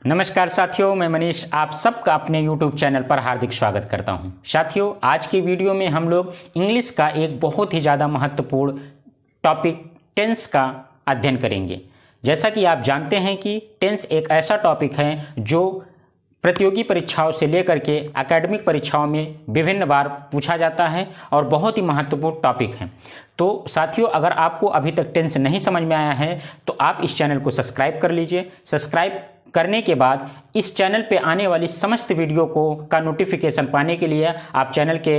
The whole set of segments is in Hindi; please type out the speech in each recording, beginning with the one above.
नमस्कार साथियों, मैं मनीष आप सबका अपने YouTube चैनल पर हार्दिक स्वागत करता हूं। साथियों, आज की वीडियो में हम लोग इंग्लिश का एक बहुत ही ज़्यादा महत्वपूर्ण टॉपिक टेंस का अध्ययन करेंगे। जैसा कि आप जानते हैं कि टेंस एक ऐसा टॉपिक है जो प्रतियोगी परीक्षाओं से लेकर के एकेडमिक परीक्षाओं में विभिन्न बार पूछा जाता है और बहुत ही महत्वपूर्ण टॉपिक है। तो साथियों, अगर आपको अभी तक टेंस नहीं समझ में आया है तो आप इस चैनल को सब्सक्राइब कर लीजिए। सब्सक्राइब करने के बाद इस चैनल पे आने वाली समस्त वीडियो का नोटिफिकेशन पाने के लिए आप चैनल के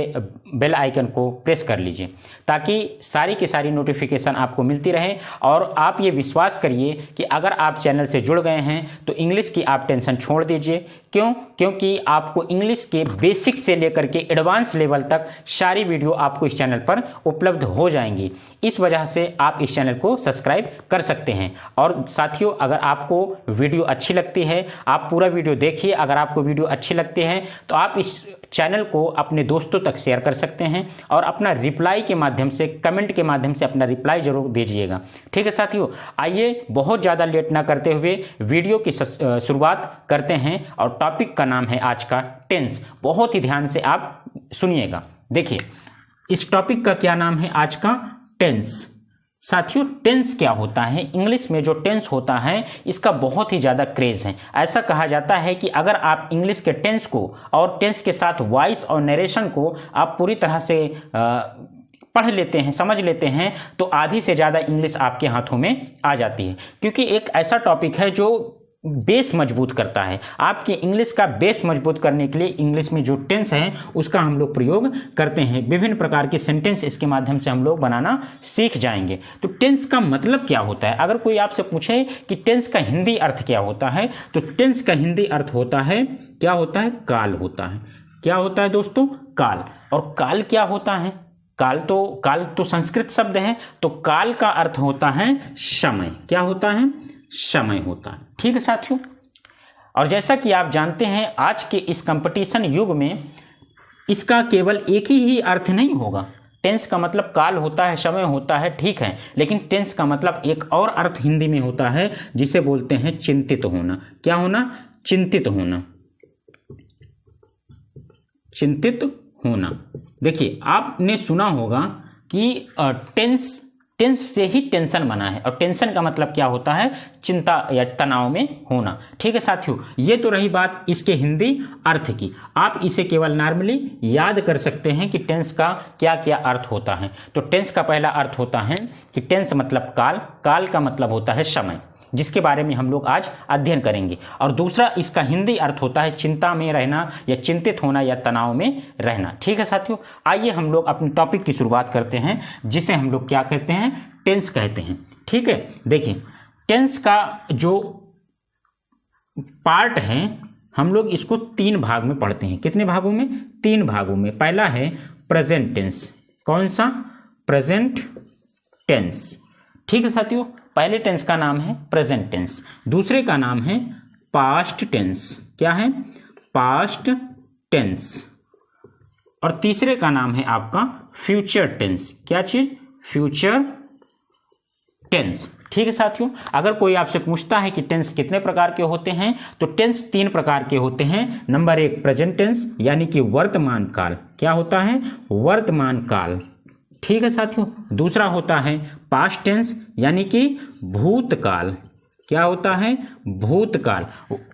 बेल आइकन को प्रेस कर लीजिए, ताकि सारी की सारी नोटिफिकेशन आपको मिलती रहे। और आप ये विश्वास करिए कि अगर आप चैनल से जुड़ गए हैं तो इंग्लिश की आप टेंशन छोड़ दीजिए। क्योंकि आपको इंग्लिश के बेसिक से लेकर के एडवांस लेवल तक सारी वीडियो आपको इस चैनल पर उपलब्ध हो जाएंगी। इस वजह से आप इस चैनल को सब्सक्राइब कर सकते हैं। और साथियों, अगर आपको वीडियो अच्छी लगती है, आप पूरा वीडियो देखिए। अगर आपको वीडियो अच्छी लगती है तो आप इस चैनल को अपने दोस्तों तक शेयर कर सकते हैं और अपना रिप्लाई के माध्यम से, कमेंट के माध्यम से अपना रिप्लाई जरूर दीजिएगा। ठीक है साथियों, आइए बहुत ज़्यादा लेट ना करते हुए वीडियो की शुरुआत करते हैं। और टॉपिक का नाम है आज का टेंस। बहुत ही ध्यान से आप सुनिएगा। देखिए, इस टॉपिक का क्या नाम है आज का? टेंस। साथियों, टेंस क्या होता है? इंग्लिश में जो टेंस होता है इसका बहुत ही ज़्यादा क्रेज है। ऐसा कहा जाता है कि अगर आप इंग्लिश के टेंस को और टेंस के साथ वॉइस और नरेशन को आप पूरी तरह से पढ़ लेते हैं, समझ लेते हैं, तो आधी से ज़्यादा इंग्लिश आपके हाथों में आ जाती है। क्योंकि एक ऐसा टॉपिक है जो बेस मजबूत करता है। आपके इंग्लिश का बेस मजबूत करने के लिए इंग्लिश में जो टेंस है उसका हम लोग प्रयोग करते हैं। विभिन्न प्रकार के सेंटेंस इसके माध्यम से हम लोग बनाना सीख जाएंगे। तो टेंस का मतलब क्या होता है? अगर कोई आपसे पूछे कि टेंस का हिंदी अर्थ क्या होता है, तो टेंस का हिंदी अर्थ होता है, क्या होता है? काल होता है। क्या होता है दोस्तों? काल। और काल क्या होता है? काल तो संस्कृत शब्द है। तो काल का अर्थ होता है समय। क्या होता है? समय होता है। ठीक है साथियों, और जैसा कि आप जानते हैं आज के इस कंपटीशन युग में इसका केवल एक ही अर्थ नहीं होगा। टेंस का मतलब काल होता है, समय होता है, ठीक है, लेकिन टेंस का मतलब एक और अर्थ हिंदी में होता है जिसे बोलते हैं चिंतित होना। क्या होना? चिंतित होना। चिंतित होना। देखिए, आपने सुना होगा कि टेंस से ही टेंशन बना है, और टेंशन का मतलब क्या होता है? चिंता या तनाव में होना। ठीक है साथियों, ये तो रही बात इसके हिंदी अर्थ की। आप इसे केवल नॉर्मली याद कर सकते हैं कि टेंस का क्या क्या अर्थ होता है। तो टेंस का पहला अर्थ होता है कि टेंस मतलब काल, काल का मतलब होता है समय, जिसके बारे में हम लोग आज अध्ययन करेंगे। और दूसरा इसका हिंदी अर्थ होता है चिंता में रहना या चिंतित होना या तनाव में रहना। ठीक है साथियों, आइए हम लोग अपने टॉपिक की शुरुआत करते हैं, जिसे हम लोग क्या कहते हैं? टेंस कहते हैं। ठीक है, देखिए, टेंस का जो पार्ट है हम लोग इसको 3 भाग में पढ़ते हैं। कितने भागों में? 3 भागों में। पहला है प्रेजेंट टेंस। कौन सा? Present tense. ठीक है साथियों, पहले टेंस का नाम है प्रेजेंट टेंस, दूसरे का नाम है पास्ट टेंस। क्या है? Past tense. और तीसरे का नाम है आपका फ्यूचर टेंस। क्या चीज? Future tense. ठीक है साथियों, अगर कोई आपसे पूछता है कि टेंस कितने प्रकार के होते हैं, तो टेंस 3 प्रकार के होते हैं। नंबर 1 प्रेजेंट टेंस, यानी कि वर्तमान काल। क्या होता है? वर्तमान काल। ठीक है साथियों, दूसरा होता है पास्ट टेंस, यानी कि भूतकाल। क्या होता है? भूतकाल।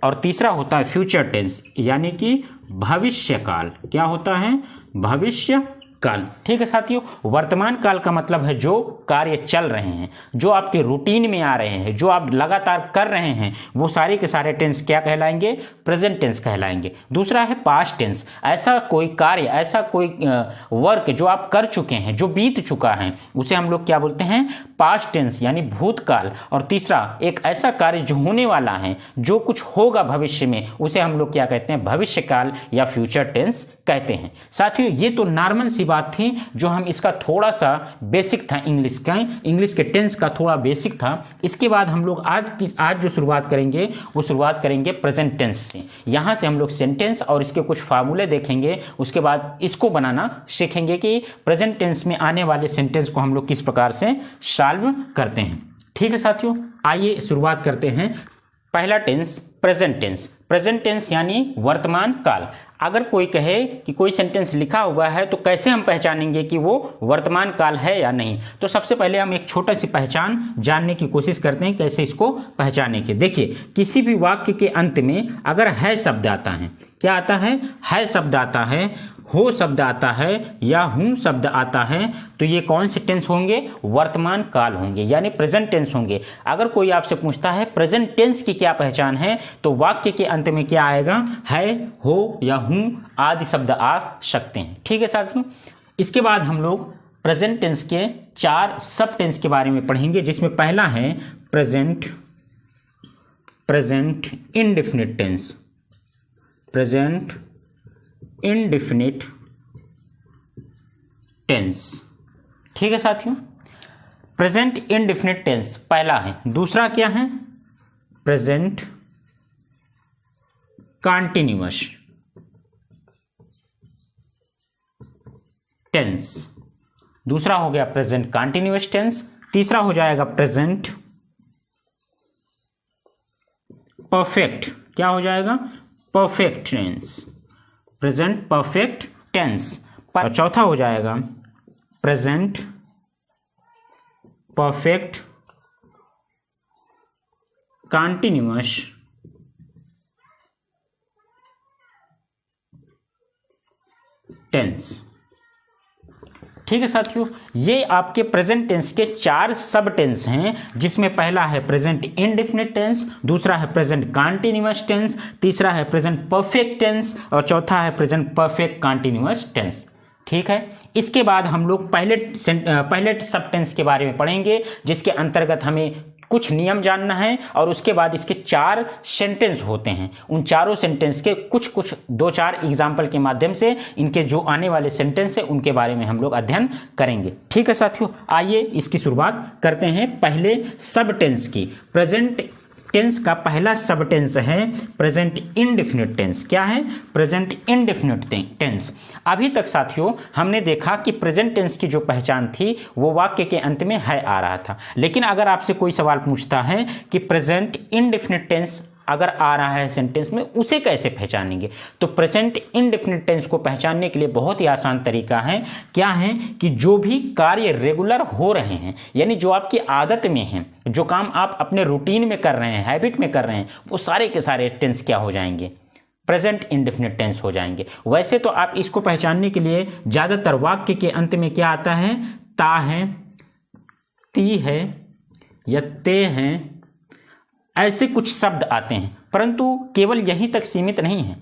और तीसरा होता है फ्यूचर टेंस, यानी कि भविष्यकाल। क्या होता है? भविष्य काल। ठीक है साथियों, वर्तमान काल का मतलब है जो कार्य चल रहे हैं, जो आपके रूटीन में आ रहे हैं, जो आप लगातार कर रहे हैं, वो सारे के सारे टेंस क्या कहलाएंगे? प्रेजेंट टेंस कहलाएंगे। दूसरा है पास्ट टेंस, ऐसा कोई कार्य, ऐसा कोई वर्क जो आप कर चुके हैं, जो बीत चुका है, उसे हम लोग क्या बोलते हैं? पास्ट टेंस, यानी भूतकाल। और तीसरा एक ऐसा कार्य जो होने वाला है, जो कुछ होगा भविष्य में, उसे हम लोग क्या कहते हैं? भविष्यकाल या फ्यूचर टेंस कहते हैं। साथियों, ये तो नॉर्मल सी बात थी जो हम इसका थोड़ा सा बेसिक था, इंग्लिश के टेंस का थोड़ा बेसिक था। इसके बाद हम लोग आज जो शुरुआत करेंगे वो शुरुआत करेंगे प्रेजेंट टेंस से। यहाँ से हम लोग सेंटेंस और इसके कुछ फार्मूले देखेंगे, उसके बाद इसको बनाना सीखेंगे कि प्रेजेंट टेंस में आने वाले सेंटेंस को हम लोग किस प्रकार से सॉल्व करते हैं। ठीक है साथियों, आइए शुरुआत करते हैं पहला tense present tense. Present tense यानी वर्तमान काल। अगर कोई कहे कि कोई सेंटेंस लिखा हुआ है तो कैसे हम पहचानेंगे कि वो वर्तमान काल है या नहीं, तो सबसे पहले हम एक छोटा सी पहचान जानने की कोशिश करते हैं कैसे इसको पहचाने के। देखिए, किसी भी वाक्य के अंत में अगर है शब्द आता है, क्या आता है शब्द आता है, हो शब्द आता है या हूं शब्द आता है, तो ये कौन से टेंस होंगे? वर्तमान काल होंगे, यानी प्रेजेंट टेंस होंगे। अगर कोई आपसे पूछता है प्रेजेंट टेंस की क्या पहचान है, तो वाक्य के अंत में क्या आएगा? है, हो या हूं आदि शब्द आ सकते हैं। ठीक है साथियों, इसके बाद हम लोग प्रेजेंट टेंस के 4 सब टेंस के बारे में पढ़ेंगे, जिसमें पहला है present indefinite tense. Present indefinite tense. ठीक है साथियों, प्रेजेंट इंडेफिनिट टेंस पहला है। दूसरा क्या है? Present continuous tense. दूसरा हो गया प्रेजेंट कॉन्टिन्यूअस टेंस। तीसरा हो जाएगा प्रेजेंट परफेक्ट। क्या हो जाएगा? Perfect tense. Present perfect tense. और चौथा हो जाएगा प्रेजेंट परफेक्ट कॉन्टिन्यूअस टेंस। ठीक है साथियों, ये आपके प्रेजेंट टेंस के 4 सब टेंस हैं, जिसमें पहला है प्रेजेंट इंडेफिनिट टेंस, दूसरा है प्रेजेंट कॉन्टिन्यूअस टेंस, तीसरा है प्रेजेंट परफेक्ट टेंस और चौथा है प्रेजेंट परफेक्ट कॉन्टिन्यूअस टेंस। ठीक है, इसके बाद हम लोग पहले सब टेंस के बारे में पढ़ेंगे, जिसके अंतर्गत हमें कुछ नियम जानना है और उसके बाद इसके 4 सेंटेंस होते हैं। उन चारों सेंटेंस के कुछ 2-4 एग्जाम्पल के माध्यम से इनके जो आने वाले सेंटेंस है उनके बारे में हम लोग अध्ययन करेंगे। ठीक है साथियों, आइए इसकी शुरुआत करते हैं पहले सब टेंस की। प्रेजेंट टेंस का पहला सब टेंस है प्रेजेंट इंडेफिनिट टेंस। क्या है? Present indefinite tense. अभी तक साथियों हमने देखा कि प्रेजेंट टेंस की जो पहचान थी वो वाक्य के अंत में है आ रहा था, लेकिन अगर आपसे कोई सवाल पूछता है कि प्रेजेंट इंडेफिनिट टेंस अगर आ रहा है सेंटेंस में, उसे कैसे पहचानेंगे, तो प्रेजेंट इंडेफिनिट टेंस को पहचानने के लिए बहुत ही आसान तरीका है। क्या है कि जो भी कार्य रेगुलर हो रहे हैं, यानी जो आपकी आदत में है, जो काम आप अपने रूटीन में कर रहे हैं, हैबिट में कर रहे हैं, वो सारे के सारे टेंस क्या हो जाएंगे? प्रेजेंट इंडेफिनिट टेंस हो जाएंगे। वैसे तो आप इसको पहचानने के लिए ज्यादातर वाक्य के अंत में क्या आता है? ता है, ती है या ते हैं, ऐसे कुछ शब्द आते हैं, परंतु केवल यहीं तक सीमित नहीं है।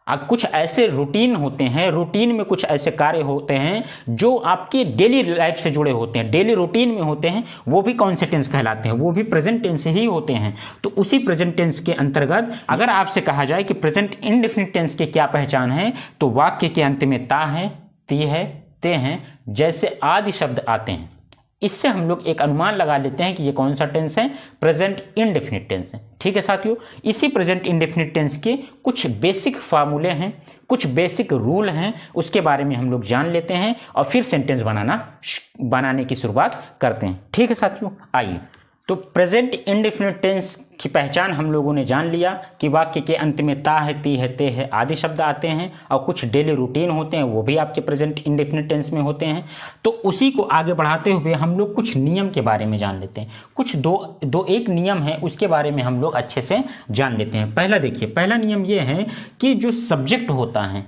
अब कुछ ऐसे रूटीन होते हैं, रूटीन में कुछ ऐसे कार्य होते हैं जो आपके डेली लाइफ से जुड़े होते हैं, डेली रूटीन में होते हैं, वो भी कौन से टेंस कहलाते हैं? वो भी प्रेजेंट टेंस ही होते हैं। तो उसी प्रेजेंट टेंस के अंतर्गत अगर आपसे कहा जाए कि प्रेजेंट इंडेफिनिट टेंस की क्या पहचान है, तो वाक्य के अंत में ता है, ती है, ते हैं जैसे आदि शब्द आते हैं। इससे हम लोग एक अनुमान लगा लेते हैं कि ये कौन सा टेंस है? प्रेजेंट इंडेफिनिट टेंस है। ठीक है साथियों, इसी प्रेजेंट इंडेफिनिट टेंस के कुछ बेसिक फार्मूले हैं, कुछ बेसिक रूल हैं, उसके बारे में हम लोग जान लेते हैं और फिर सेंटेंस बनाने की शुरुआत करते हैं। ठीक है साथियों, आइए। तो प्रेजेंट इंडेफिनिट टेंस की पहचान हम लोगों ने जान लिया कि वाक्य के अंत में ता है, ती है, ते है आदि शब्द आते हैं और कुछ डेली रूटीन होते हैं, वो भी आपके प्रेजेंट इंडेफिनिट टेंस में होते हैं। तो उसी को आगे बढ़ाते हुए हम लोग कुछ नियम के बारे में जान लेते हैं। कुछ एक नियम है, उसके बारे में हम लोग अच्छे से जान लेते हैं। पहला देखिए, पहला नियम ये है कि जो सब्जेक्ट होता है,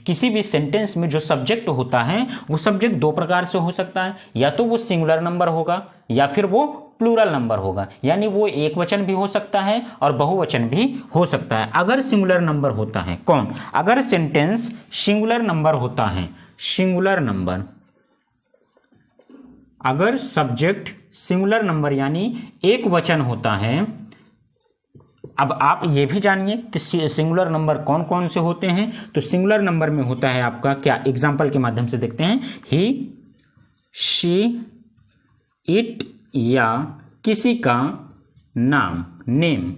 किसी भी सेंटेंस में जो सब्जेक्ट होता है वो सब्जेक्ट 2 प्रकार से हो सकता है। या तो वो सिंगुलर नंबर होगा या फिर वो प्लूरल नंबर होगा, यानी वो एक वचन भी हो सकता है और बहुवचन भी हो सकता है। अगर सिंगुलर नंबर होता है, कौन? अगर सेंटेंस सिंगुलर नंबर होता है, सिंगुलर नंबर, अगर सब्जेक्ट सिंगुलर नंबर यानी एक वचन होता है। अब आप ये भी जानिए कि सिंगुलर नंबर कौन कौन से होते हैं। तो सिंगुलर नंबर में होता है आपका क्या? एग्जाम्पल के माध्यम से देखते हैं। ही, शी, इट या किसी का नाम, नेम।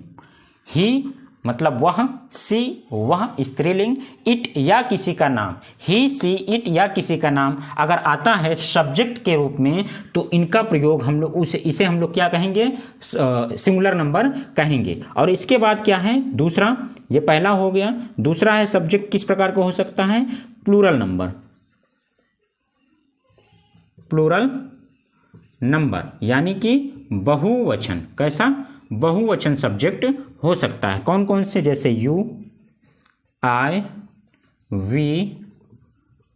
ही मतलब वह, सी वह स्त्रीलिंग, इट या किसी का नाम, ही सी इट या किसी का नाम अगर आता है सब्जेक्ट के रूप में तो इनका प्रयोग हम लोग इसे हम लोग क्या कहेंगे, सिंगुलर नंबर कहेंगे। और इसके बाद क्या है दूसरा, ये पहला हो गया। दूसरा है सब्जेक्ट किस प्रकार का हो सकता है, प्लूरल नंबर, प्लूरल नंबर यानी कि बहुवचन। कैसा, बहुवचन सब्जेक्ट हो सकता है। कौन कौन से, जैसे यू, आई, वी,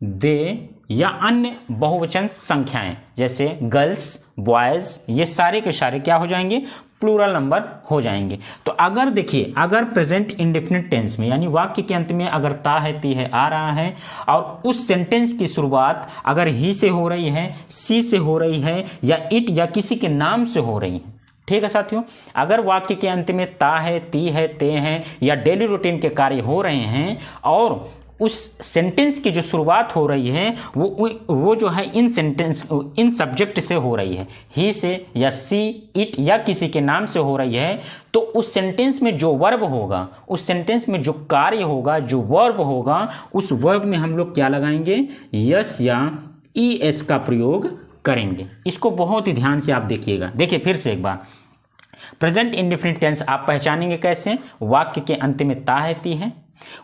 दे या अन्य बहुवचन संख्याएं जैसे गर्ल्स, बॉयज, ये सारे के सारे क्या हो जाएंगे, प्लूरल नंबर हो जाएंगे। तो अगर देखिए, अगर प्रेजेंट इंडेफिनिट टेंस में यानी वाक्य के अंत में अगर ता है, ती है आ रहा है और उस सेंटेंस की शुरुआत अगर ही से हो रही है, सी से हो रही है या इट या किसी के नाम से हो रही है, ठीक है साथियों। अगर वाक्य के अंत में ता है, ती है, ते हैं या डेली रूटीन के कार्य हो रहे हैं और उस सेंटेंस की जो शुरुआत हो रही है वो जो है इन सब्जेक्ट से हो रही है, ही से या सी, इट या किसी के नाम से हो रही है, तो उस सेंटेंस में जो वर्ब होगा, उस सेंटेंस में जो कार्य होगा, जो वर्ब होगा, उस वर्ब में हम लोग क्या लगाएंगे, यस या ईएस का प्रयोग करेंगे। इसको बहुत ही ध्यान से आप देखिएगा। देखिए फिर से एक बार, प्रेजेंट इंडेफिनिट टेंस आप पहचानेंगे कैसे, वाक्य के अंत में ता है, ती है।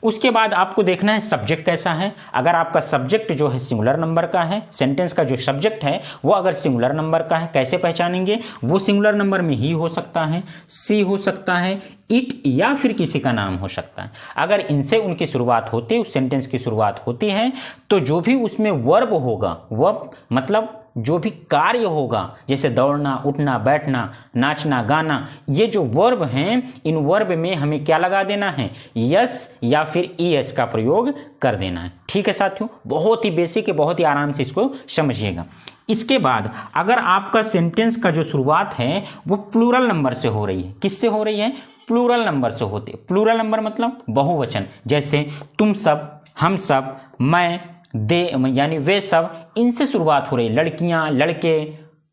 उसके बाद आपको देखना है सब्जेक्ट कैसा है। अगर आपका सब्जेक्ट जो है सिंगुलर नंबर का है, सेंटेंस का जो सब्जेक्ट है वो अगर सिंगुलर नंबर का है, कैसे पहचानेंगे, वो सिंगुलर नंबर में ही हो सकता है, सी हो सकता है, इट या फिर किसी का नाम हो सकता है। अगर इनसे उनकी शुरुआत होती है, उस सेंटेंस की शुरुआत होती है, तो जो भी उसमें वर्ब होगा, वर्ब मतलब जो भी कार्य होगा, जैसे दौड़ना, उठना, बैठना, नाचना, गाना, ये जो वर्ब हैं, इन वर्ब में हमें क्या लगा देना है, यस या फिर ईएस का प्रयोग कर देना है। ठीक है साथियों, बहुत ही बेसिक है, बहुत ही आराम से इसको समझिएगा। इसके बाद अगर आपका सेंटेंस का जो शुरुआत है वो प्लूरल नंबर से हो रही है, किससे हो रही है, प्लूरल नंबर से होती है। प्लूरल नंबर मतलब बहुवचन, जैसे तुम सब, हम सब, मैं, दे यानी वे सब, इनसे शुरुआत हो रही है। लड़कियां, लड़के,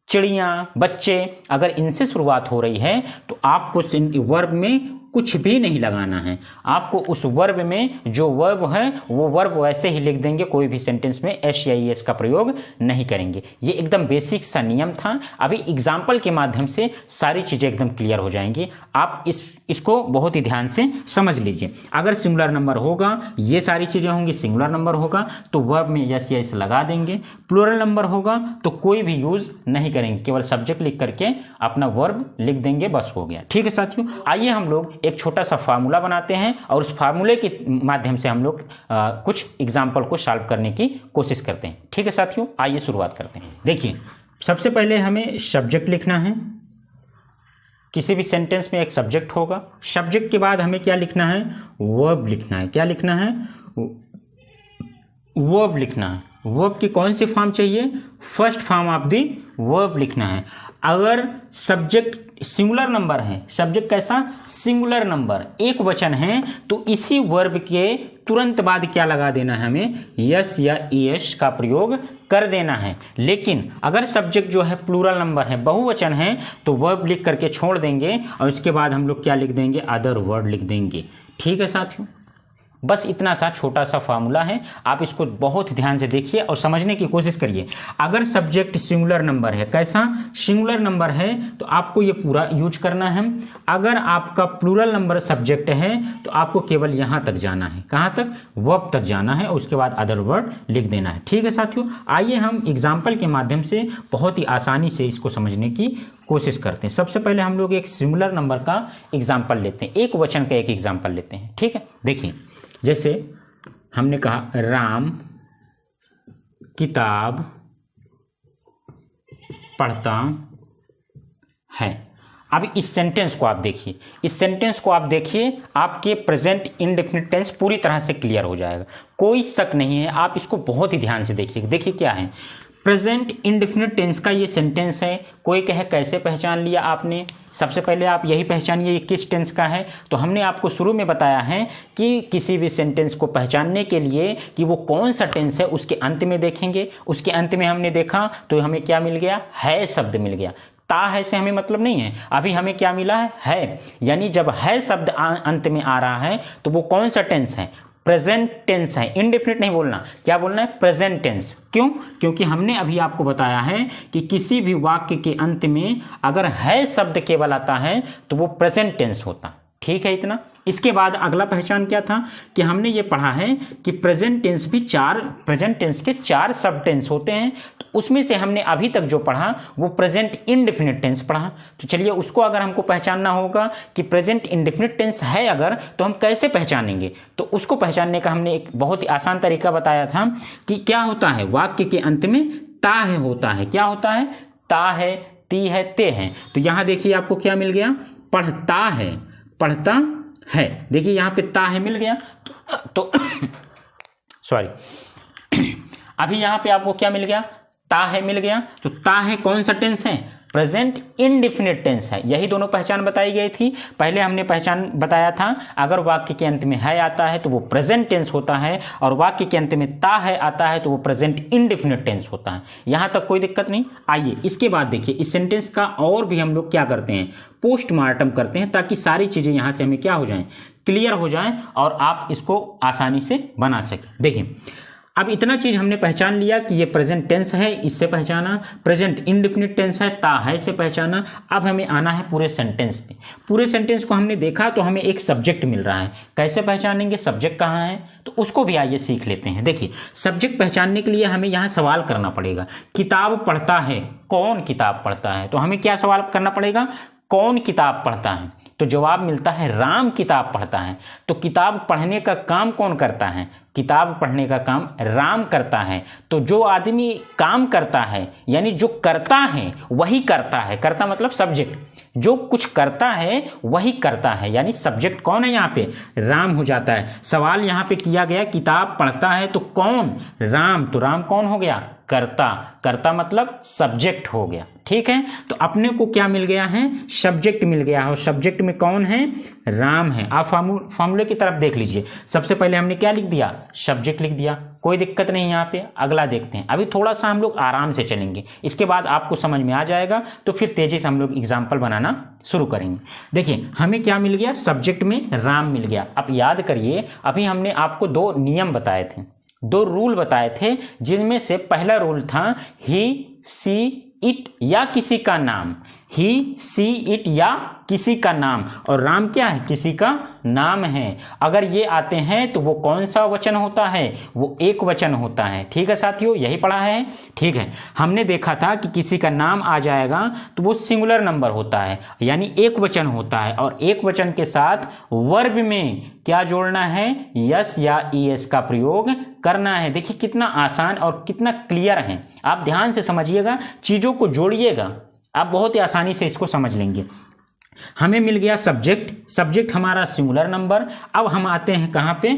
चिड़ियां, बच्चे, अगर इनसे शुरुआत हो रही है तो आपको वर्ब में कुछ भी नहीं लगाना है। आपको उस वर्ब में जो वर्ब है वो वर्ब वैसे ही लिख देंगे, कोई भी सेंटेंस में एस या एस का प्रयोग नहीं करेंगे। ये एकदम बेसिक सा नियम था। अभी एग्जाम्पल के माध्यम से सारी चीज़ें एकदम क्लियर हो जाएंगी। आप इसको बहुत ही ध्यान से समझ लीजिए। अगर सिंगुलर नंबर होगा, ये सारी चीज़ें होंगी, सिंगुलर नंबर होगा तो वर्ब में यस या एस लगा देंगे। प्लूरल नंबर होगा तो कोई भी यूज़ नहीं करेंगे, केवल सब्जेक्ट लिख करके अपना वर्ब लिख देंगे, बस हो गया। ठीक है साथियों, आइए हम लोग एक छोटा सा फार्मूला बनाते हैं और उस फार्मूले के माध्यम से हम लोग कुछ एग्जाम्पल को सॉल्व करने की कोशिश करते हैं। ठीक है साथियों, आइए शुरुआत करते हैं। देखिए, सबसे पहले हमें सब्जेक्ट लिखना है। किसी भी सेंटेंस में एक सब्जेक्ट होगा। सब्जेक्ट के बाद हमें क्या लिखना है, वर्ब लिखना है। क्या लिखना है, वर्ब लिखना है। वर्ब की कौन सी फॉर्म चाहिए, first form of the verb लिखना है। अगर सब्जेक्ट सिंगुलर नंबर है, सब्जेक्ट कैसा, सिंगुलर नंबर, एक वचन है, तो इसी वर्ब के तुरंत बाद क्या लगा देना है, हमें यस या ईएस का प्रयोग कर देना है। लेकिन अगर सब्जेक्ट जो है प्लूरल नंबर है, बहुवचन है, तो वर्ब लिख करके छोड़ देंगे और इसके बाद हम लोग क्या लिख देंगे, अदर वर्ड लिख देंगे। ठीक है साथियों, बस इतना सा छोटा सा फार्मूला है। आप इसको बहुत ध्यान से देखिए और समझने की कोशिश करिए। अगर सब्जेक्ट सिंगुलर नंबर है, कैसा, सिंगुलर नंबर है, तो आपको ये पूरा यूज करना है। अगर आपका प्लूरल नंबर सब्जेक्ट है तो आपको केवल यहाँ तक जाना है, कहाँ तक, वर्ब तक जाना है, और उसके बाद अदर वर्ड लिख देना है। ठीक है साथियों, आइए हम एग्जाम्पल के माध्यम से बहुत ही आसानी से इसको समझने की कोशिश करते हैं। सबसे पहले हम लोग एक सिंगुलर नंबर का एग्जाम्पल लेते हैं, एक वचन का एक एग्जाम्पल लेते हैं। ठीक है, देखिए, जैसे हमने कहा राम किताब पढ़ता है। अब इस सेंटेंस को आप देखिए, इस सेंटेंस को आप देखिए, आपके प्रेजेंट इंडेफिनिट टेंस पूरी तरह से क्लियर हो जाएगा, कोई शक नहीं है। आप इसको बहुत ही ध्यान से देखिए। देखिए क्या है, प्रेजेंट इंडेफिनिट टेंस का ये सेंटेंस है। कोई कहे कैसे पहचान लिया आपने, सबसे पहले आप यही पहचानिए ये किस टेंस का है। तो हमने आपको शुरू में बताया है कि किसी भी सेंटेंस को पहचानने के लिए कि वो कौन सा टेंस है, उसके अंत में देखेंगे। उसके अंत में हमने देखा तो हमें क्या मिल गया, है शब्द मिल गया। ता है से हमें मतलब नहीं है, अभी हमें क्या मिला है, यानी जब है शब्द अंत में आ रहा है तो वो कौन सा टेंस है, प्रेजेंट टेंस है, इनडेफिनिट नहीं बोलना, क्या बोलना है, प्रेजेंट टेंस। क्यों, क्योंकि हमने अभी आपको बताया है कि किसी भी वाक्य के अंत में अगर है शब्द केवल आता है तो वो प्रेजेंट टेंस होता, ठीक है इतना। इसके बाद अगला पहचान क्या था कि हमने ये पढ़ा है कि प्रेजेंट टेंस भी प्रेजेंट टेंस के 4 सब टेंस होते हैं, तो उसमें से हमने अभी तक जो पढ़ा वो प्रेजेंट इंडेफिनिट टेंस पढ़ा। तो चलिए उसको अगर हमको पहचानना होगा कि प्रेजेंट इंडेफिनिट टेंस है अगर, तो हम कैसे पहचानेंगे, तो उसको पहचानने का हमने एक बहुत ही आसान तरीका बताया था कि क्या होता है, वाक्य के अंत में ता है होता है, क्या होता है, ता है, ती है, ते है। तो यहां देखिए आपको क्या मिल गया, पढ़ता है, पढ़ता है, देखिए यहां पे ता है मिल गया, तो सॉरी अभी यहां पे आपको क्या मिल गया, ता है मिल गया। तो ता है कौन सा टेंस है, प्रेजेंट इंडेफिनिट टेंस है। यही दोनों पहचान बताई गई थी। पहले हमने पहचान बताया था अगर वाक्य के अंत में है आता है तो वो प्रेजेंट टेंस होता है, और वाक्य के अंत में ता है आता है तो वो प्रेजेंट इंडेफिनिट टेंस होता है। यहां तक कोई दिक्कत नहीं। आइए इसके बाद देखिए, इस सेंटेंस का और भी हम लोग क्या करते हैं, पोस्टमार्टम करते हैं, ताकि सारी चीजें यहां से हमें क्या हो जाएं, क्लियर हो जाएं और आप इसको आसानी से बना सकें। देखिए अब इतना चीज हमने पहचान लिया कि ये प्रेजेंट टेंस है, इससे पहचाना, प्रेजेंट इंडेफिनिट टेंस है, ता है से पहचाना। अब हमें आना है पूरे सेंटेंस पे। पूरे सेंटेंस को हमने देखा तो हमें एक सब्जेक्ट मिल रहा है, कैसे पहचानेंगे, सब्जेक्ट कहाँ है, तो उसको भी आइए सीख लेते हैं। देखिए सब्जेक्ट पहचानने के लिए हमें यहाँ सवाल करना पड़ेगा, किताब पढ़ता है, कौन किताब पढ़ता है, तो हमें क्या सवाल करना पड़ेगा, कौन किताब पढ़ता है, तो जवाब मिलता है राम किताब पढ़ता है। तो किताब पढ़ने का काम कौन करता है, किताब पढ़ने का काम राम करता है। तो जो आदमी काम करता है यानी जो करता है वही करता है, करता मतलब सब्जेक्ट, जो कुछ करता है वही करता है, यानी सब्जेक्ट कौन है यहाँ पे, राम हो जाता है। सवाल यहाँ पे किया गया किताब पढ़ता है तो कौन, राम, तो राम कौन हो गया, कर्ता, कर्ता मतलब सब्जेक्ट हो गया, ठीक है। तो अपने को क्या मिल गया है, सब्जेक्ट मिल गया है, और सब्जेक्ट में कौन है, राम है। आप फॉर्मूले की तरफ देख लीजिए, सबसे पहले हमने क्या लिख दिया, सब्जेक्ट लिख दिया, कोई दिक्कत नहीं यहाँ पे। अगला देखते हैं, अभी थोड़ा सा हम लोग आराम से चलेंगे, इसके बाद आपको समझ में आ जाएगा, तो फिर तेजी से हम लोग एग्जाम्पल बनाना शुरू करेंगे। देखिए हमें क्या मिल गया, सब्जेक्ट में राम मिल गया। अब याद करिए अभी हमने आपको 2 नियम बताए थे, 2 रूल बताए थे, जिनमें से पहला रूल था ही, सी, इट या किसी का नाम, ही, सी, इट या किसी का नाम, और राम क्या है, किसी का नाम है। अगर ये आते हैं तो वो कौन सा वचन होता है, वो एक वचन होता है, ठीक है साथियों, यही पढ़ा है, ठीक है। हमने देखा था कि किसी का नाम आ जाएगा तो वो सिंगुलर नंबर होता है, यानी एक वचन होता है, और एक वचन के साथ वर्ब में क्या जोड़ना है, यस या ईएस का प्रयोग करना है। देखिए कितना आसान और कितना क्लियर है, आप ध्यान से समझिएगा, चीजों को जोड़िएगा, आप बहुत ही आसानी से इसको समझ लेंगे। हमें मिल गया सब्जेक्ट, सब्जेक्ट हमारा सिंगुलर नंबर। अब हम आते हैं कहाँ पे,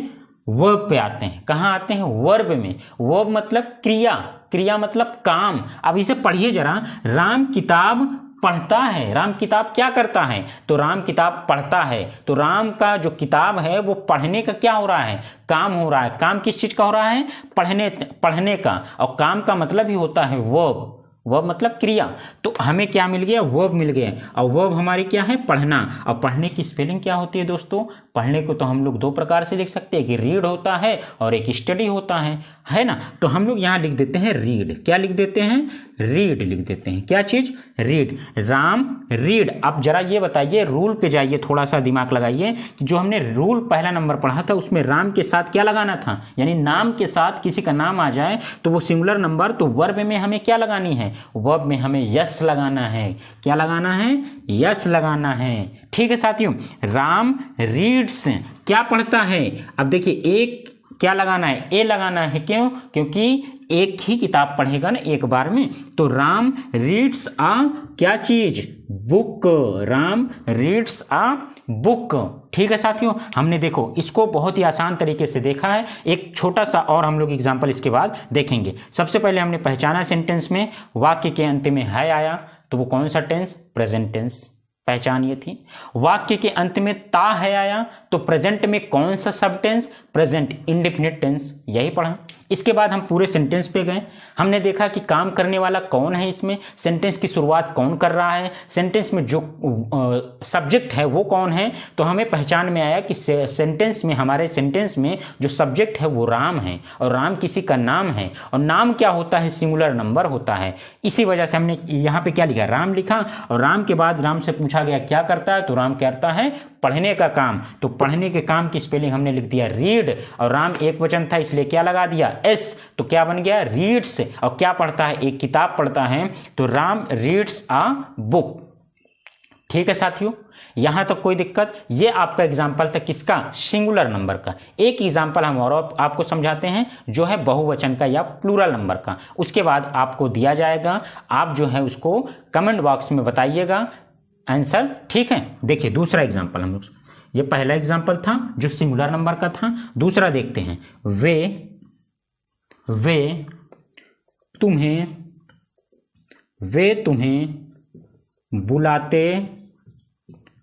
वर्ब पे आते हैं। कहाँ आते हैं, वर्ब में। वर्ब मतलब क्रिया, क्रिया मतलब काम। अब इसे पढ़िए जरा, राम किताब पढ़ता है, राम किताब क्या करता है, तो राम किताब पढ़ता है। तो राम का जो किताब है वो पढ़ने का क्या हो रहा है, काम हो रहा है। काम किस चीज का हो रहा है, पढ़ने का, और काम का मतलब ही होता है वर्ब, वर्ब मतलब क्रिया। तो हमें क्या मिल गया, वर्ब मिल गया, और वर्ब हमारी क्या है, पढ़ना। और पढ़ने की स्पेलिंग क्या होती है दोस्तों, पढ़ने को तो हम लोग 2 प्रकार से लिख सकते हैं, कि रीड होता है और एक स्टडी होता है ना। तो हम लोग यहाँ लिख देते हैं रीड, क्या लिख देते हैं, रीड लिख देते हैं, क्या चीज, रीड, राम रीड। अब जरा ये बताइए, रूल पे जाइए, थोड़ा सा दिमाग लगाइए कि जो हमने रूल पहला नंबर पढ़ा था उसमें राम के साथ क्या लगाना था, यानी नाम के साथ किसी का नाम आ जाए तो वो सिंगुलर नंबर, तो वर्ब में हमें क्या लगानी है, वर्ब में हमें यस लगाना है। क्या लगाना है, यस लगाना है, ठीक है साथियों। राम रीड्स क्या पढ़ता है, अब देखिए एक क्या लगाना है, ए लगाना है, क्यों, क्योंकि एक ही किताब पढ़ेगा ना एक बार में। तो राम रीड्स आ क्या चीज, बुक, राम रीड्स आ बुक, ठीक है साथियों। हमने देखो इसको बहुत ही आसान तरीके से देखा है। एक छोटा सा और हम लोग एग्जाम्पल इसके बाद देखेंगे। सबसे पहले हमने पहचाना सेंटेंस में वाक्य के अंत में है आया, तो वो कौन सा टेंस, प्रेजेंट टेंस, पहचान ये थी। वाक्य के अंत में ता है आया, तो प्रेजेंट में कौन सा सब टेंस, प्रेजेंट इंडेफिनिट टेंस, यही पढ़ा। इसके बाद हम पूरे सेंटेंस पे गए, हमने देखा कि काम करने वाला कौन है, इसमें सेंटेंस की शुरुआत कौन कर रहा है, सेंटेंस में जो सब्जेक्ट है वो कौन है। तो हमें पहचान में आया कि सेंटेंस में, हमारे सेंटेंस में जो सब्जेक्ट है वो राम है और राम किसी का नाम है और नाम क्या होता है, सिंगुलर नंबर होता है। इसी वजह से हमने यहाँ पे क्या लिखा, राम लिखा और राम के बाद राम से पूछा गया क्या करता है, तो राम करता है पढ़ने का काम। तो पढ़ने के काम की स्पेलिंग हमने लिख दिया रीड और राम एक वचन था इसलिए क्या लगा दिया, एस, तो क्या बन गया, रीड्स। और क्या पढ़ता है, एक किताब पढ़ता है, तो राम रीड्स अ बुक। ठीक है साथियों, यहां तक कोई दिक्कत। ये आपका एग्जाम्पल था किसका, सिंगुलर नंबर का। एक एग्जाम्पल हम और आपको समझाते हैं जो है बहुवचन का या प्लूरल नंबर का। उसके बाद आपको दिया जाएगा, आप जो है उसको कमेंट बॉक्स में बताइएगा आंसर। ठीक है, देखिए दूसरा एग्जाम्पल हम लोग, ये पहला एग्जाम्पल था जो सिंगुलर नंबर का था। दूसरा देखते हैं, वे तुम्हें बुलाते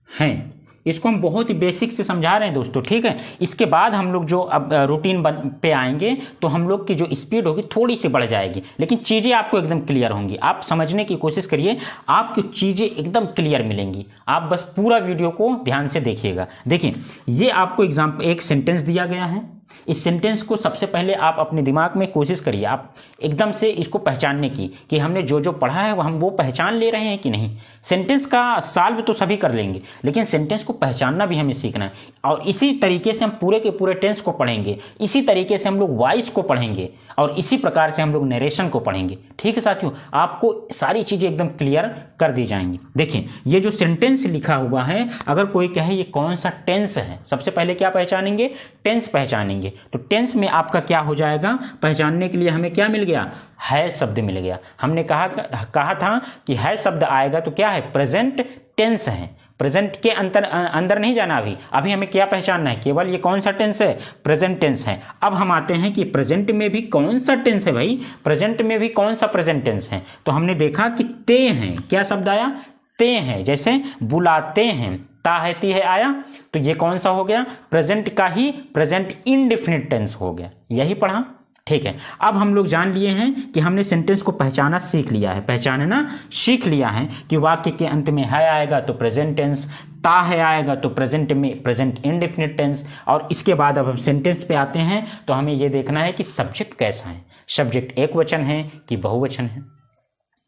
हैं। इसको हम बहुत ही बेसिक से समझा रहे हैं दोस्तों। ठीक है, इसके बाद हम लोग जो अब रूटीन पे आएंगे तो हम लोग की जो स्पीड होगी थोड़ी सी बढ़ जाएगी, लेकिन चीज़ें आपको एकदम क्लियर होंगी। आप समझने की कोशिश करिए, आपकी चीज़ें एकदम क्लियर मिलेंगी। आप बस पूरा वीडियो को ध्यान से देखिएगा। देखिए, ये आपको एग्जाम्पल, एक सेंटेंस दिया गया है। इस सेंटेंस को सबसे पहले आप अपने दिमाग में कोशिश करिए, आप एकदम से इसको पहचानने की कि हमने जो जो पढ़ा है हम वो पहचान ले रहे हैं कि नहीं। सेंटेंस का सॉल्व तो सभी कर लेंगे, लेकिन सेंटेंस को पहचानना भी हमें सीखना है। और इसी तरीके से हम पूरे के पूरे टेंस को पढ़ेंगे, इसी तरीके से हम लोग वॉइस को पढ़ेंगे और इसी प्रकार से हम लोग नरेशन को पढ़ेंगे। ठीक है साथियों, आपको सारी चीज़ें एकदम क्लियर कर दी जाएंगी। देखिए, ये जो सेंटेंस लिखा हुआ है, अगर कोई कहे ये कौन सा टेंस है, सबसे पहले क्या पहचानेंगे, टेंस पहचानेंगे। तो टेंस में आपका क्या हो जाएगा, पहचानने के लिए हमें क्या मिल गया, है शब्द मिल गया। हमने कहा था कि है शब्द आएगा तो क्या है, प्रेजेंट टेंस है। प्रेजेंट के अंदर नहीं जाना, अभी हमें क्या पहचानना है, केवल ये कौन सा टेंस है, प्रेजेंट टेंस है। अब हम आते हैं कि प्रेजेंट में भी कौन सा टेंस है भाई, प्रेजेंट में भी कौन सा प्रेजेंट टेंस है। तो हमने देखा कि ते हैं, क्या शब्द आया, ते हैं। जैसे बुलाते हैं, ता है ती है आया, तो ये कौन सा हो गया, प्रेजेंट का ही प्रेजेंट इंडेफिनिट टेंस हो गया। यही पढ़ा। ठीक है, अब हम लोग जान लिए हैं कि हमने सेंटेंस को पहचाना सीख लिया है, पहचानना सीख लिया है कि वाक्य के अंत में है आएगा तो प्रेजेंट टेंस, ता है आएगा तो प्रेजेंट में प्रेजेंट इंडेफिनिट टेंस। और इसके बाद अब हम सेंटेंस पे आते हैं तो हमें ये देखना है कि सब्जेक्ट कैसा है, सब्जेक्ट एक वचन है कि बहुवचन है।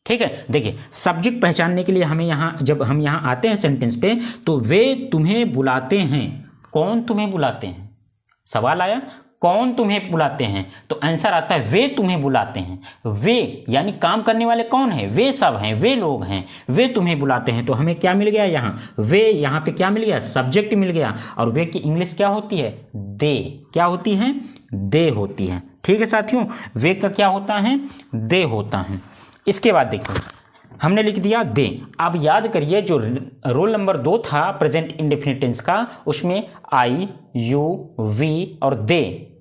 ठीक है, देखिए सब्जेक्ट पहचानने के लिए हमें यहाँ, जब हम यहाँ आते हैं सेंटेंस पे, तो वे तुम्हें बुलाते हैं। कौन तुम्हें बुलाते हैं, सवाल आया, कौन तुम्हें बुलाते हैं, तो आंसर आता है वे तुम्हें बुलाते हैं। वे यानी काम करने वाले कौन है, वे सब हैं, वे लोग हैं, वे तुम्हें बुलाते हैं। तो हमें क्या मिल गया यहाँ, वे, यहाँ पे क्या मिल गया, सब्जेक्ट मिल गया। और वे की इंग्लिश क्या होती है, दे। क्या होती है, दे होती है। ठीक है साथियों, वे का क्या होता है, दे होता है। इसके बाद देखो, हमने लिख दिया दे। अब याद करिए जो रोल नंबर 2 था प्रेजेंट इंडेफिनिट टेंस का, उसमें आई, यू, वी और दे,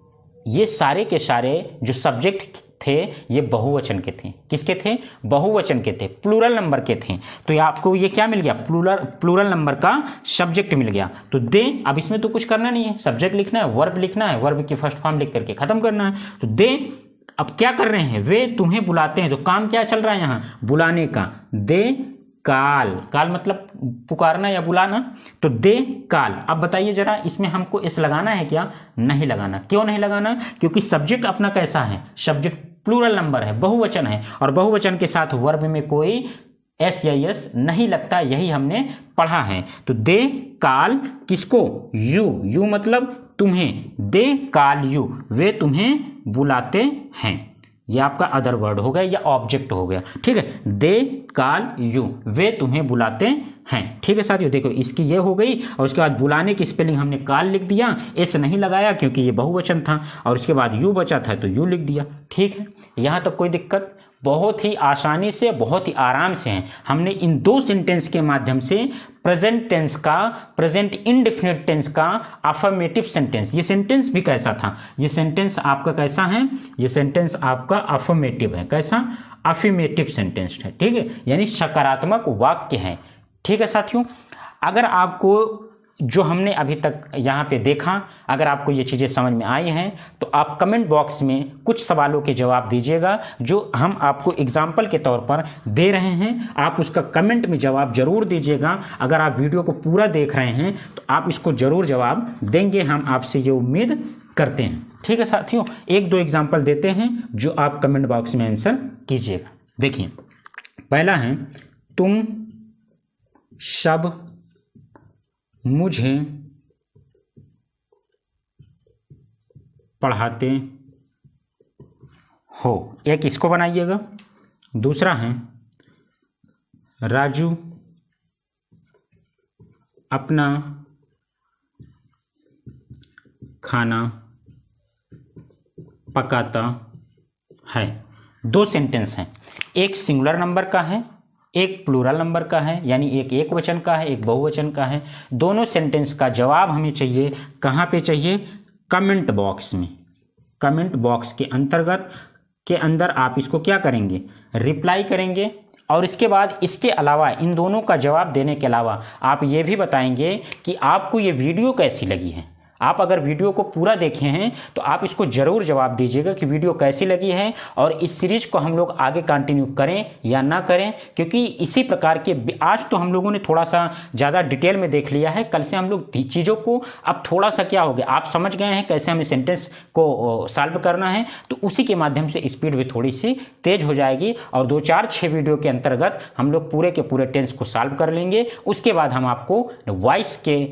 ये सारे के सारे जो सब्जेक्ट थे ये बहुवचन के थे। किसके थे, बहुवचन के थे, प्लूरल नंबर के थे। तो ये आपको ये क्या मिल गया, प्लूरल नंबर का सब्जेक्ट मिल गया। तो दे, अब इसमें तो कुछ करना नहीं है, सब्जेक्ट लिखना है, वर्ब लिखना है, वर्ब की फर्स्ट फॉर्म लिख करके खत्म करना है। तो दे, अब क्या कर रहे हैं, वे तुम्हें बुलाते हैं, तो काम क्या चल रहा है यहाँ, बुलाने का। दे काल, काल मतलब पुकारना या बुलाना, तो दे काल। अब बताइए जरा, इसमें हमको एस लगाना है क्या, नहीं लगाना। क्यों नहीं लगाना, क्योंकि सब्जेक्ट अपना कैसा है, सब्जेक्ट प्लूरल नंबर है, बहुवचन है, और बहुवचन के साथ वर्ब में कोई एस या यस नहीं लगता, यही हमने पढ़ा है। तो दे काल किसको, यू, यू मतलब तुम्हें, दे काल यू, वे तुम्हें बुलाते हैं। ये आपका अदर वर्ड हो गया या ऑब्जेक्ट हो गया। ठीक है, दे काल यू, वे तुम्हें बुलाते हैं। ठीक है साथियों, देखो इसकी ये हो गई, और उसके बाद बुलाने की स्पेलिंग हमने काल लिख दिया, एस नहीं लगाया क्योंकि ये बहुवचन था, और उसके बाद यू बचा था तो यू लिख दिया। ठीक है, यहाँ तक कोई दिक्कत, बहुत ही आसानी से, बहुत ही आराम से हैं। हमने इन 2 सेंटेंस के माध्यम से प्रेजेंट टेंस का, प्रेजेंट इंडेफिनिट टेंस का अफर्मेटिव सेंटेंस, ये सेंटेंस भी कैसा था, ये सेंटेंस आपका कैसा है, ये सेंटेंस आपका अफर्मेटिव है। कैसा, अफर्मेटिव सेंटेंस है। ठीक है, यानी सकारात्मक वाक्य है। ठीक है साथियों, अगर आपको जो हमने अभी तक यहाँ पे देखा, अगर आपको ये चीज़ें समझ में आई हैं तो आप कमेंट बॉक्स में कुछ सवालों के जवाब दीजिएगा जो हम आपको एग्जाम्पल के तौर पर दे रहे हैं। आप उसका कमेंट में जवाब जरूर दीजिएगा। अगर आप वीडियो को पूरा देख रहे हैं तो आप इसको ज़रूर जवाब देंगे, हम आपसे ये उम्मीद करते हैं। ठीक है साथियों, एक दो एग्जाम्पल देते हैं जो आप कमेंट बॉक्स में आंसर कीजिएगा। देखिए, पहला है, तुम सब मुझे पढ़ाते हो, एक इसको बनाइएगा। दूसरा है, राजू अपना खाना पकाता है। दो सेंटेंस हैं, एक सिंगुलर नंबर का है, एक प्लूरल नंबर का है, यानी एक वचन का है, एक बहुवचन का है। दोनों सेंटेंस का जवाब हमें चाहिए, कहाँ पे चाहिए? कमेंट बॉक्स में। कमेंट बॉक्स के अंतर्गत के अंदर आप इसको क्या करेंगे? रिप्लाई करेंगे। और इसके बाद इसके अलावा, इन दोनों का जवाब देने के अलावा आप ये भी बताएंगे कि आपको ये वीडियो कैसी लगी है। आप अगर वीडियो को पूरा देखे हैं तो आप इसको ज़रूर जवाब दीजिएगा कि वीडियो कैसी लगी है और इस सीरीज को हम लोग आगे कंटिन्यू करें या ना करें, क्योंकि इसी प्रकार के आज तो हम लोगों ने थोड़ा सा ज़्यादा डिटेल में देख लिया है। कल से हम लोग चीज़ों को अब थोड़ा सा क्या हो गया, आप समझ गए हैं कैसे हमें सेंटेंस को सॉल्व करना है, तो उसी के माध्यम से स्पीड भी थोड़ी सी तेज हो जाएगी और 2-4-6 वीडियो के अंतर्गत हम लोग पूरे के पूरे टेंस को सॉल्व कर लेंगे। उसके बाद हम आपको वॉइस के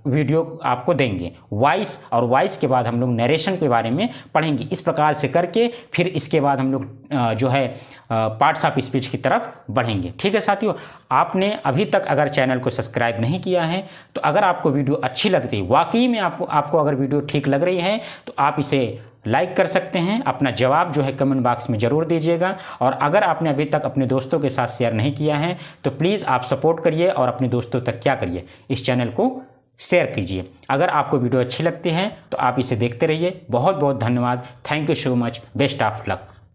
वीडियो आपको देंगे, वॉइस, और वॉइस के बाद हम लोग नरेशन के बारे में पढ़ेंगे। इस प्रकार से करके फिर इसके बाद हम लोग जो है पार्ट्स ऑफ स्पीच की तरफ बढ़ेंगे। ठीक है साथियों, आपने अभी तक अगर चैनल को सब्सक्राइब नहीं किया है तो अगर आपको वीडियो अच्छी लगती है, वाकई में आपको अगर वीडियो ठीक लग रही है तो आप इसे लाइक कर सकते हैं। अपना जवाब जो है कमेंट बॉक्स में ज़रूर दीजिएगा। और अगर आपने अभी तक अपने दोस्तों के साथ शेयर नहीं किया है तो प्लीज़ आप सपोर्ट करिए और अपने दोस्तों तक क्या करिए, इस चैनल को शेयर कीजिए। अगर आपको वीडियो अच्छी लगती है तो आप इसे देखते रहिए। बहुत बहुत धन्यवाद। Thank you so much. Best of luck.